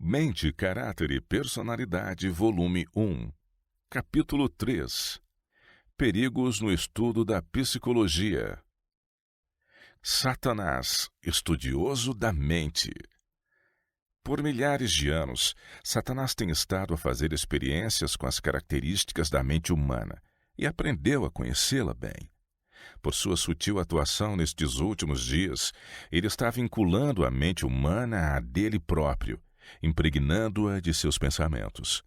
Mente, Caráter e Personalidade, volume 1, capítulo 3. Perigos no estudo da psicologia. Satanás, estudioso da mente. Por milhares de anos, Satanás tem estado a fazer experiências com as características da mente humana e aprendeu a conhecê-la bem. Por sua sutil atuação nestes últimos dias, ele está vinculando a mente humana à dele próprio, impregnando-a de seus pensamentos.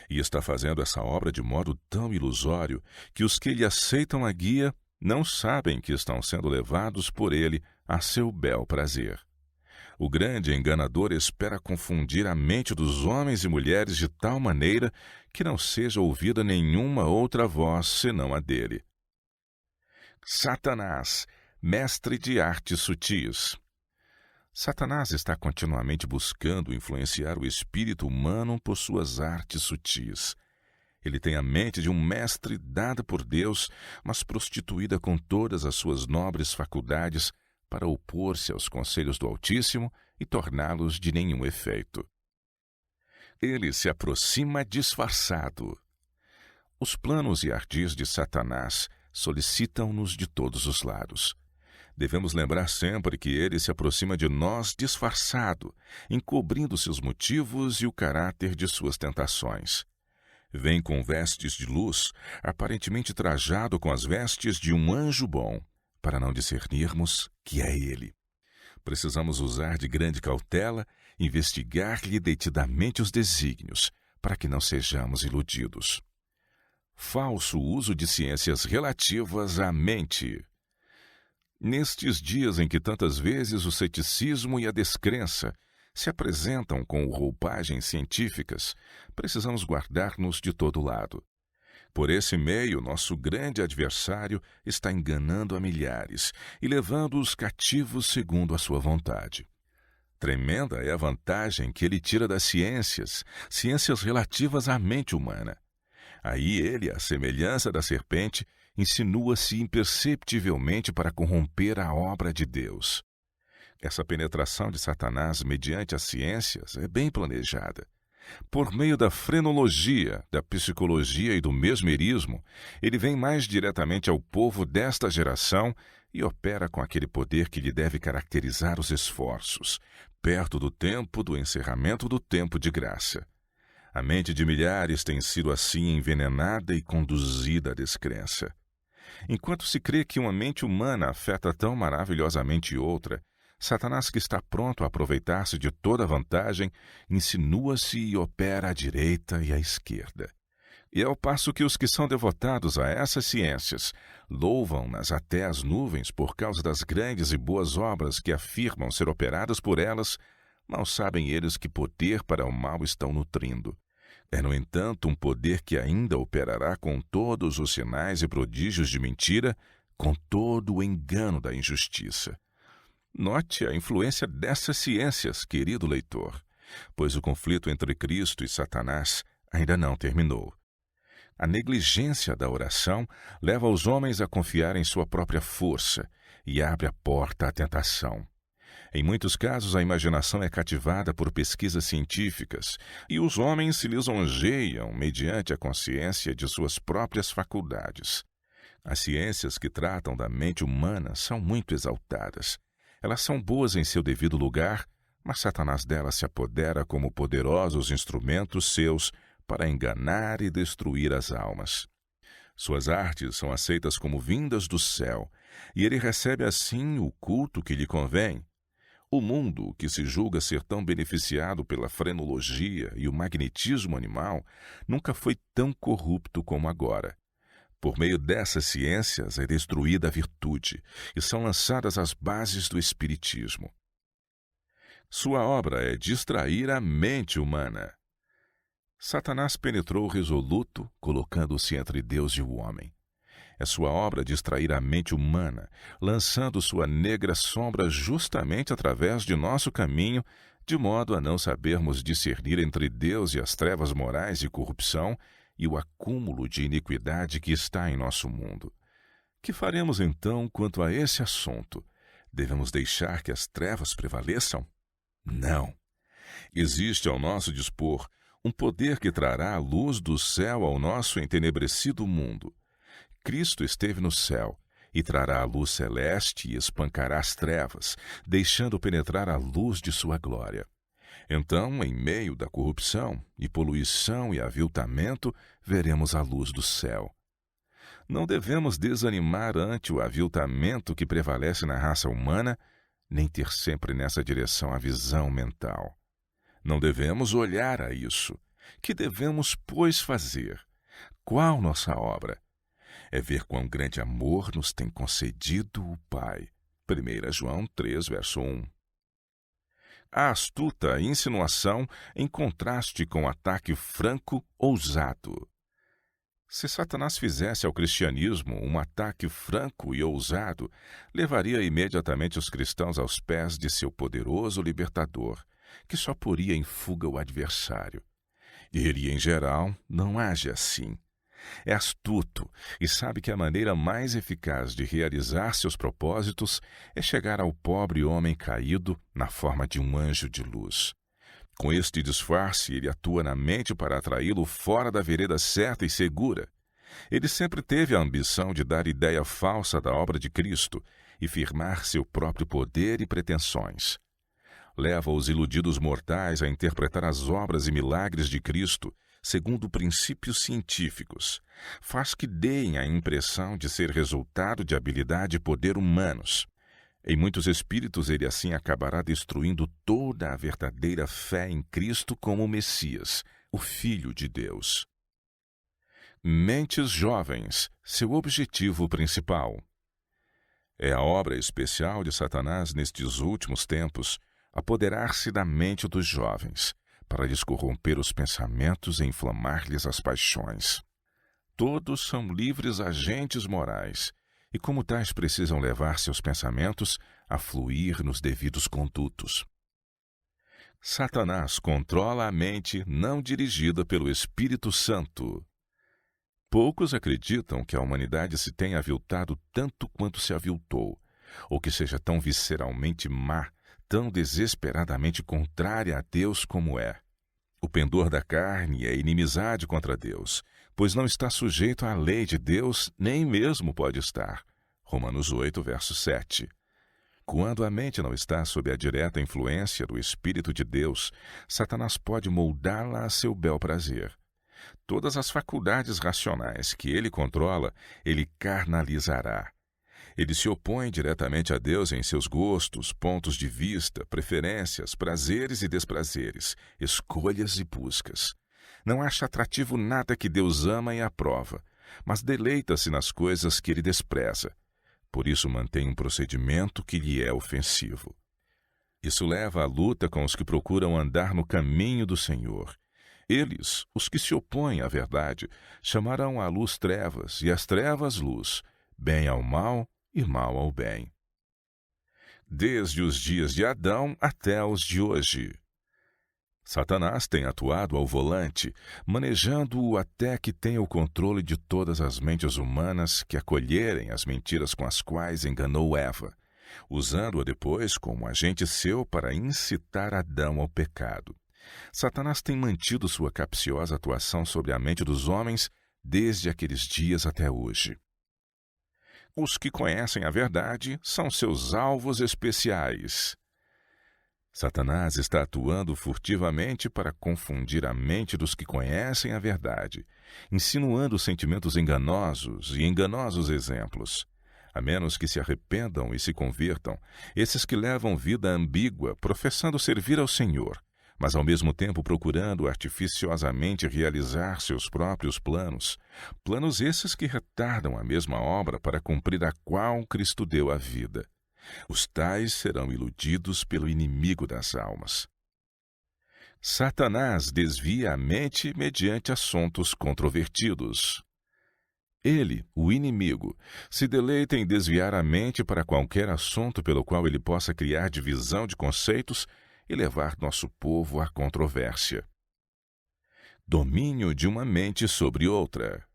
E está fazendo essa obra de modo tão ilusório que os que lhe aceitam a guia não sabem que estão sendo levados por ele a seu bel prazer. O grande enganador espera confundir a mente dos homens e mulheres de tal maneira que não seja ouvida nenhuma outra voz senão a dele. Satanás, mestre de artes sutis. Satanás está continuamente buscando influenciar o espírito humano por suas artes sutis. Ele tem a mente de um mestre dada por Deus, mas prostituída com todas as suas nobres faculdades para opor-se aos conselhos do Altíssimo e torná-los de nenhum efeito. Ele se aproxima disfarçado. Os planos e ardis de Satanás solicitam-nos de todos os lados. Devemos lembrar sempre que ele se aproxima de nós disfarçado, encobrindo seus motivos e o caráter de suas tentações. Vem com vestes de luz, aparentemente trajado com as vestes de um anjo bom, para não discernirmos que é ele. Precisamos usar de grande cautela, investigar-lhe detidamente os desígnios, para que não sejamos iludidos. Falso uso de ciências relativas à mente. Nestes dias em que tantas vezes o ceticismo e a descrença se apresentam com roupagens científicas, precisamos guardar-nos de todo lado. Por esse meio, nosso grande adversário está enganando a milhares e levando-os cativos segundo a sua vontade. Tremenda é a vantagem que ele tira das ciências relativas à mente humana. Aí ele, à semelhança da serpente, insinua-se imperceptivelmente para corromper a obra de Deus. Essa penetração de Satanás mediante as ciências é bem planejada. Por meio da frenologia, da psicologia e do mesmerismo, ele vem mais diretamente ao povo desta geração e opera com aquele poder que lhe deve caracterizar os esforços, perto do tempo do encerramento do tempo de graça. A mente de milhares tem sido assim envenenada e conduzida à descrença. Enquanto se crê que uma mente humana afeta tão maravilhosamente outra, Satanás, que está pronto a aproveitar-se de toda a vantagem, insinua-se e opera à direita e à esquerda. E ao passo que os que são devotados a essas ciências louvam-nas até as nuvens por causa das grandes e boas obras que afirmam ser operadas por elas, mal sabem eles que poder para o mal estão nutrindo. É, no entanto, um poder que ainda operará com todos os sinais e prodígios de mentira, com todo o engano da injustiça. Note a influência dessas ciências, querido leitor, pois o conflito entre Cristo e Satanás ainda não terminou. A negligência da oração leva os homens a confiar em sua própria força e abre a porta à tentação. Em muitos casos, a imaginação é cativada por pesquisas científicas e os homens se lisonjeiam mediante a consciência de suas próprias faculdades. As ciências que tratam da mente humana são muito exaltadas. Elas são boas em seu devido lugar, mas Satanás delas se apodera como poderosos instrumentos seus para enganar e destruir as almas. Suas artes são aceitas como vindas do céu, e ele recebe assim o culto que lhe convém. O mundo, que se julga ser tão beneficiado pela frenologia e o magnetismo animal, nunca foi tão corrupto como agora. Por meio dessas ciências é destruída a virtude e são lançadas as bases do espiritismo. Sua obra é distrair a mente humana. Satanás penetrou resoluto, colocando-se entre Deus e o homem. É sua obra distrair a mente humana, lançando sua negra sombra justamente através de nosso caminho, de modo a não sabermos discernir entre Deus e as trevas morais e corrupção e o acúmulo de iniquidade que está em nosso mundo. Que faremos então quanto a esse assunto? Devemos deixar que as trevas prevaleçam? Não. Existe ao nosso dispor um poder que trará a luz do céu ao nosso entenebrecido mundo. Cristo esteve no céu e trará a luz celeste e espancará as trevas, deixando penetrar a luz de sua glória. Então, em meio da corrupção e poluição e aviltamento, veremos a luz do céu. Não devemos desanimar ante o aviltamento que prevalece na raça humana, nem ter sempre nessa direção a visão mental. Não devemos olhar a isso. Que devemos, pois, fazer? Qual nossa obra? É ver quão grande amor nos tem concedido o Pai. 1 João 3, verso 1. A astuta insinuação em contraste com o ataque franco, ousado. Se Satanás fizesse ao cristianismo um ataque franco e ousado, levaria imediatamente os cristãos aos pés de seu poderoso libertador, que só poria em fuga o adversário. E ele, em geral, não age assim. É astuto e sabe que a maneira mais eficaz de realizar seus propósitos é chegar ao pobre homem caído na forma de um anjo de luz. Com este disfarce, ele atua na mente para atraí-lo fora da vereda certa e segura. Ele sempre teve a ambição de dar ideia falsa da obra de Cristo e firmar seu próprio poder e pretensões. Leva os iludidos mortais a interpretar as obras e milagres de Cristo segundo princípios científicos. Faz que deem a impressão de ser resultado de habilidade e poder humanos. Em muitos espíritos, ele assim acabará destruindo toda a verdadeira fé em Cristo como Messias, o Filho de Deus. Mentes jovens, seu objetivo principal. É a obra especial de Satanás nestes últimos tempos apoderar-se da mente dos jovens, para lhes corromper os pensamentos e inflamar-lhes as paixões. Todos são livres agentes morais, e como tais precisam levar seus pensamentos a fluir nos devidos condutos. Satanás controla a mente não dirigida pelo Espírito Santo. Poucos acreditam que a humanidade se tenha aviltado tanto quanto se aviltou, ou que seja tão visceralmente má, tão desesperadamente contrária a Deus como é. O pendor da carne é inimizade contra Deus, pois não está sujeito à lei de Deus, nem mesmo pode estar. Romanos 8, verso 7. Quando a mente não está sob a direta influência do Espírito de Deus, Satanás pode moldá-la a seu bel prazer. Todas as faculdades racionais que ele controla, ele carnalizará. Ele se opõe diretamente a Deus em seus gostos, pontos de vista, preferências, prazeres e desprazeres, escolhas e buscas. Não acha atrativo nada que Deus ama e aprova, mas deleita-se nas coisas que ele despreza. Por isso mantém um procedimento que lhe é ofensivo. Isso leva à luta com os que procuram andar no caminho do Senhor. Eles, os que se opõem à verdade, chamarão a luz trevas e as trevas luz, bem ao mal e mal ao bem. Desde os dias de Adão até os de hoje. Satanás tem atuado ao volante, manejando-o até que tenha o controle de todas as mentes humanas que acolherem as mentiras com as quais enganou Eva, usando-a depois como agente seu para incitar Adão ao pecado. Satanás tem mantido sua capciosa atuação sobre a mente dos homens desde aqueles dias até hoje. Os que conhecem a verdade são seus alvos especiais. Satanás está atuando furtivamente para confundir a mente dos que conhecem a verdade, insinuando sentimentos enganosos e enganosos exemplos. A menos que se arrependam e se convertam, esses que levam vida ambígua, professando servir ao Senhor, mas ao mesmo tempo procurando artificiosamente realizar seus próprios planos, planos esses que retardam a mesma obra para cumprir a qual Cristo deu a vida. Os tais serão iludidos pelo inimigo das almas. Satanás desvia a mente mediante assuntos controvertidos. Ele, o inimigo, se deleita em desviar a mente para qualquer assunto pelo qual ele possa criar divisão de conceitos e levar nosso povo à controvérsia. Domínio de uma mente sobre outra.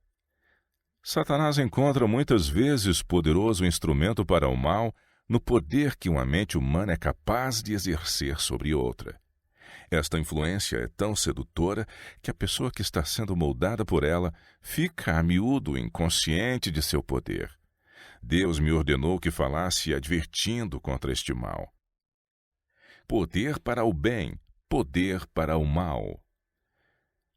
Satanás encontra muitas vezes poderoso instrumento para o mal no poder que uma mente humana é capaz de exercer sobre outra. Esta influência é tão sedutora que a pessoa que está sendo moldada por ela fica a miúdo inconsciente de seu poder. Deus me ordenou que falasse advertindo contra este mal. Poder para o bem, poder para o mal.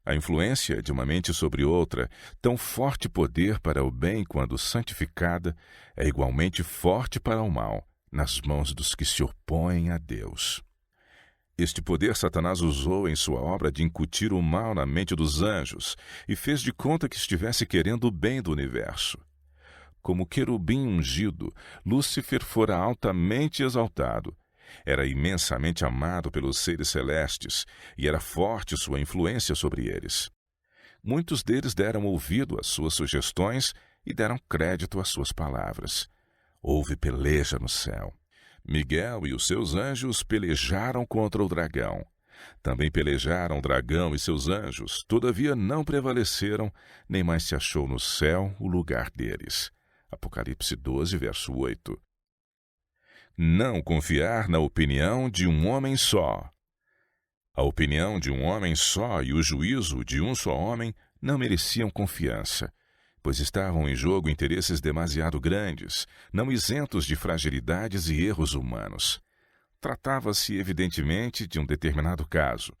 A influência de uma mente sobre outra, tão forte poder para o bem quando santificada, é igualmente forte para o mal, nas mãos dos que se opõem a Deus. Este poder Satanás usou em sua obra de incutir o mal na mente dos anjos e fez de conta que estivesse querendo o bem do universo. Como querubim ungido, Lúcifer fora altamente exaltado. Era imensamente amado pelos seres celestes e era forte sua influência sobre eles. Muitos deles deram ouvido às suas sugestões e deram crédito às suas palavras. Houve peleja no céu. Miguel e os seus anjos pelejaram contra o dragão. Também pelejaram o dragão e seus anjos, todavia não prevaleceram, nem mais se achou no céu o lugar deles. Apocalipse 12, verso 8. Não confiar na opinião de um homem só. A opinião de um homem só e o juízo de um só homem não mereciam confiança, pois estavam em jogo interesses demasiado grandes, não isentos de fragilidades e erros humanos. Tratava-se, evidentemente, de um determinado caso.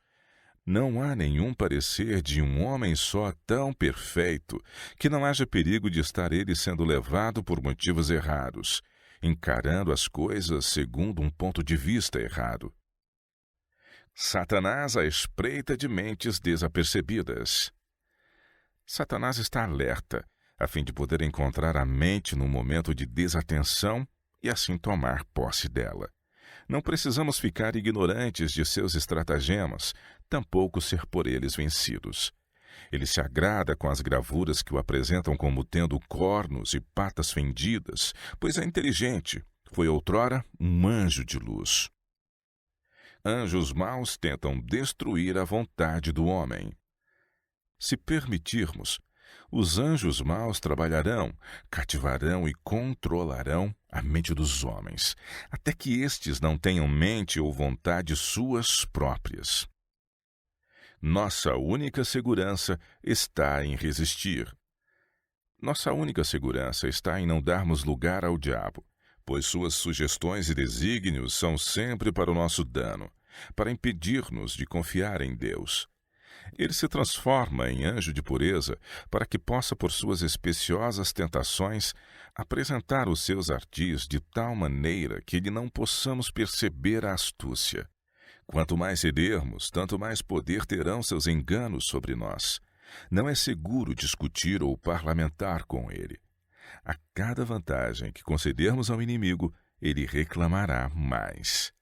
Não há nenhum parecer de um homem só tão perfeito que não haja perigo de estar ele sendo levado por motivos errados, encarando as coisas segundo um ponto de vista errado. Satanás à espreita de mentes desapercebidas. Satanás está alerta, a fim de poder encontrar a mente num momento de desatenção e assim tomar posse dela. Não precisamos ficar ignorantes de seus estratagemas, tampouco ser por eles vencidos. Ele se agrada com as gravuras que o apresentam como tendo cornos e patas fendidas, pois é inteligente, foi outrora um anjo de luz. Anjos maus tentam destruir a vontade do homem. Se permitirmos, os anjos maus trabalharão, cativarão e controlarão a mente dos homens, até que estes não tenham mente ou vontade suas próprias. Nossa única segurança está em resistir. Nossa única segurança está em não darmos lugar ao diabo, pois suas sugestões e desígnios são sempre para o nosso dano, para impedir-nos de confiar em Deus. Ele se transforma em anjo de pureza para que possa, por suas especiosas tentações, apresentar os seus ardis de tal maneira que não possamos perceber a astúcia. Quanto mais cedermos, tanto mais poder terão seus enganos sobre nós. Não é seguro discutir ou parlamentar com ele. A cada vantagem que concedermos ao inimigo, ele reclamará mais.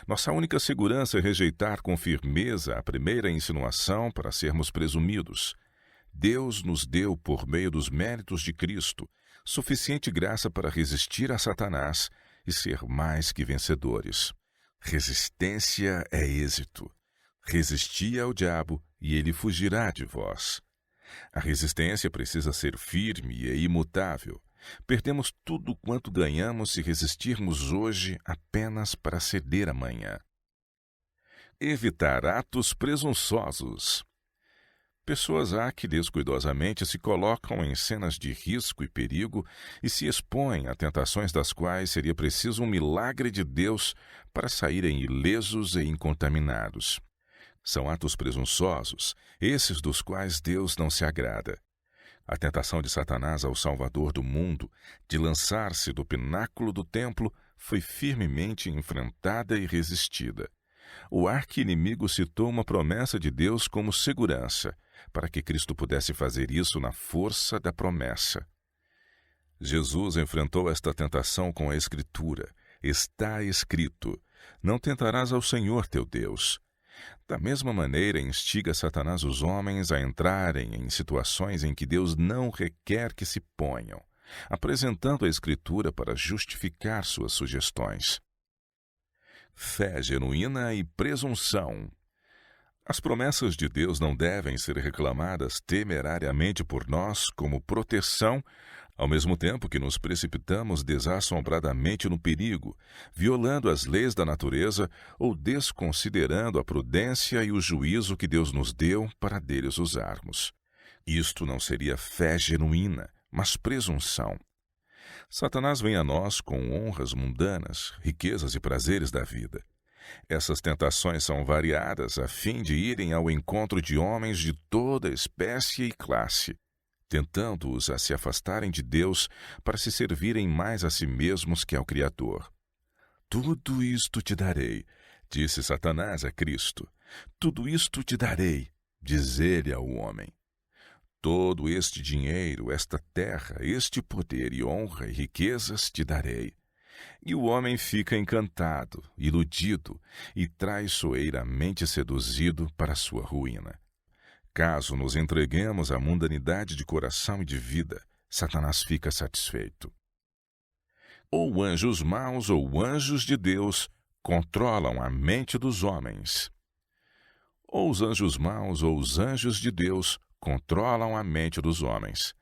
Nossa única segurança é rejeitar com firmeza a primeira insinuação para sermos presumidos. Deus nos deu, por meio dos méritos de Cristo, suficiente graça para resistir a Satanás e ser mais que vencedores. Resistência é êxito. Resisti ao diabo e ele fugirá de vós. A resistência precisa ser firme e imutável. Perdemos tudo quanto ganhamos se resistirmos hoje apenas para ceder amanhã. Evitar atos presunçosos. Pessoas há que descuidosamente se colocam em cenas de risco e perigo e se expõem a tentações das quais seria preciso um milagre de Deus para saírem ilesos e incontaminados. São atos presunçosos, esses dos quais Deus não se agrada. A tentação de Satanás ao Salvador do mundo, de lançar-se do pináculo do templo, foi firmemente enfrentada e resistida. O arqui-inimigo citou uma promessa de Deus como segurança, para que Cristo pudesse fazer isso na força da promessa. Jesus enfrentou esta tentação com a Escritura. Está escrito: não tentarás ao Senhor teu Deus. Da mesma maneira, instiga Satanás os homens a entrarem em situações em que Deus não requer que se ponham, apresentando a Escritura para justificar suas sugestões. Fé genuína e presunção. As promessas de Deus não devem ser reclamadas temerariamente por nós como proteção Ao mesmo tempo que nos precipitamos desassombradamente no perigo, violando as leis da natureza ou desconsiderando a prudência e o juízo que Deus nos deu para deles usarmos. Isto não seria fé genuína, mas presunção. Satanás vem a nós com honras mundanas, riquezas e prazeres da vida. Essas tentações são variadas a fim de irem ao encontro de homens de toda espécie e classe, tentando-os a se afastarem de Deus para se servirem mais a si mesmos que ao Criador. Tudo isto te darei, disse Satanás a Cristo. Tudo isto te darei, diz ele ao homem. Todo este dinheiro, esta terra, este poder e honra e riquezas te darei. E o homem fica encantado, iludido e traiçoeiramente seduzido para sua ruína. Caso nos entreguemos à mundanidade de coração e de vida, Satanás fica satisfeito. Ou anjos maus ou anjos de Deus controlam a mente dos homens. Ou os anjos maus ou os anjos de Deus controlam a mente dos homens.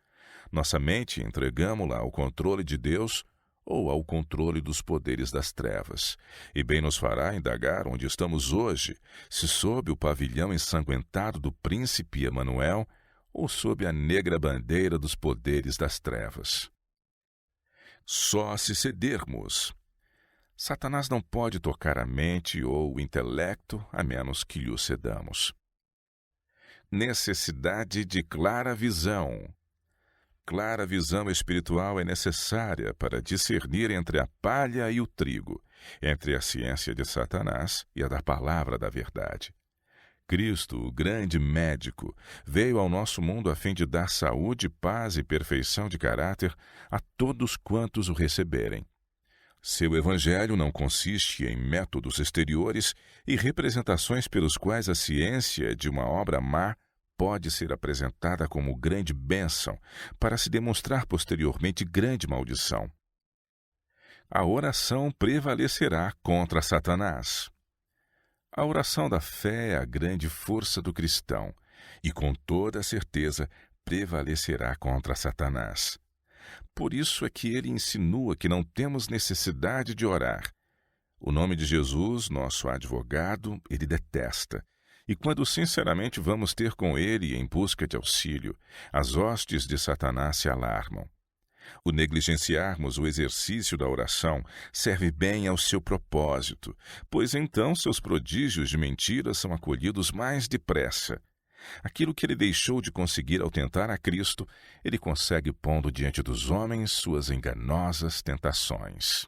Nossa mente entregamo-la ao controle de Deus ou ao controle dos poderes das trevas, e bem nos fará indagar onde estamos hoje, se sob o pavilhão ensanguentado do príncipe Emanuel ou sob a negra bandeira dos poderes das trevas. Só se cedermos. Satanás não pode tocar a mente ou o intelecto a menos que lhe o cedamos. Necessidade de clara visão. Clara visão espiritual é necessária para discernir entre a palha e o trigo, entre a ciência de Satanás e a da palavra da verdade. Cristo, o grande médico, veio ao nosso mundo a fim de dar saúde, paz e perfeição de caráter a todos quantos o receberem. Seu evangelho não consiste em métodos exteriores e representações pelos quais a ciência de uma obra má pode ser apresentada como grande bênção para se demonstrar posteriormente grande maldição. A oração prevalecerá contra Satanás. A oração da fé é a grande força do cristão e, com toda certeza, prevalecerá contra Satanás. Por isso é que ele insinua que não temos necessidade de orar. O nome de Jesus, nosso advogado, ele detesta. E quando sinceramente vamos ter com ele em busca de auxílio, as hostes de Satanás se alarmam. O negligenciarmos o exercício da oração serve bem ao seu propósito, pois então seus prodígios de mentira são acolhidos mais depressa. Aquilo que ele deixou de conseguir ao tentar a Cristo, ele consegue pondo diante dos homens suas enganosas tentações.